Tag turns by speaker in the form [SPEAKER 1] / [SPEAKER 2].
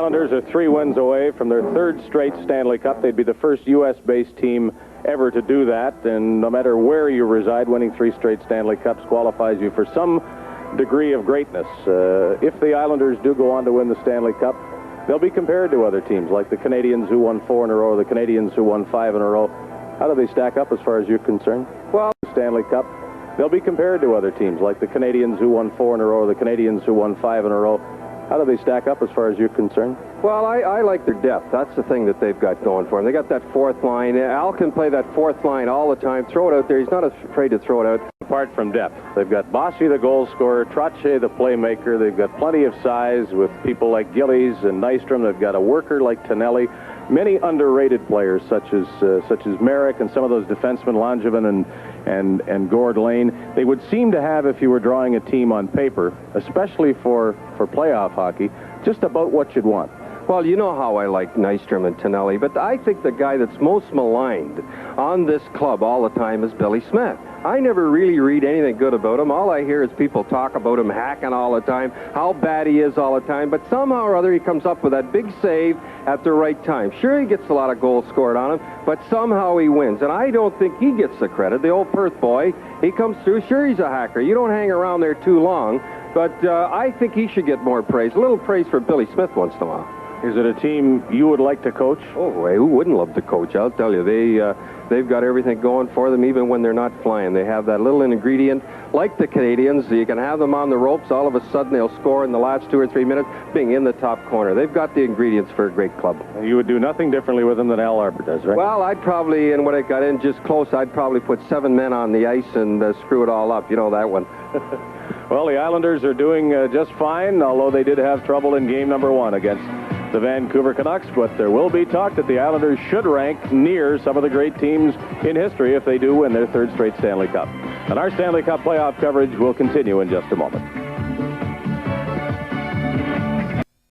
[SPEAKER 1] Islanders are 3 wins away from their 3rd straight Stanley Cup. They'd be the first U.S.-based team ever to do that, and no matter where you reside, winning 3 straight Stanley Cups qualifies you for some degree of greatness. If the Islanders do go on to win the Stanley Cup, they'll be compared to other teams, like the Canadians who won 4 in a row, the Canadians who won 5 in a row. How do they stack up as far as you're concerned? Well, Stanley Cup, they'll be compared to other teams, like the Canadians who won 4 in a row, the Canadians who won 5 in a row. How do they stack up as far as you're concerned?
[SPEAKER 2] Well, I like their depth. That's the thing that they've got going for them. They got that 4th line. Al can play that 4th line all the time. Throw it out there. He's not afraid to throw it out.
[SPEAKER 1] Apart from depth, they've got Bossy, the goal scorer, Trottier, the playmaker. They've got plenty of size with people like Gillies and Nystrom. They've got a worker like Tonelli. Many underrated players such as Merrick and some of those defensemen, Langevin and Gord Lane. They would seem to have, if you were drawing a team on paper, especially for playoff hockey, just about what you'd want.
[SPEAKER 2] Well, you know how I like Nystrom and Tonelli, but I think the guy that's most maligned on this club all the time is Billy Smith. I never really read anything good about him. All I hear is people talk about him hacking all the time, how bad he is all the time, but somehow or other he comes up with that big save at the right time. Sure, he gets a lot of goals scored on him, but somehow he wins, and I don't think he gets the credit. The old Perth boy, he comes through. Sure, he's a hacker. You don't hang around there too long, but I think he should get more praise. A little praise for Billy Smith once in a while.
[SPEAKER 1] Is it a team you would like to coach?
[SPEAKER 2] Oh, who wouldn't love to coach? I'll tell you, they've got everything going for them, even when they're not flying. They have that little ingredient, like the Canadians. You can have them on the ropes. All of a sudden, they'll score in the last 2 or 3 minutes, being in the top corner. They've got the ingredients for a great club.
[SPEAKER 1] You would do nothing differently with them than Al Arbour does, right?
[SPEAKER 2] Well, I'd probably, and when I got in just close, I'd probably put 7 men on the ice and screw it all up. You know that one.
[SPEAKER 1] Well, the Islanders are doing just fine, although they did have trouble in game number 1 against the Vancouver Canucks, but there will be talk that the Islanders should rank near some of the great teams in history if they do win their 3rd straight Stanley Cup. And our Stanley Cup playoff coverage will continue in just a moment.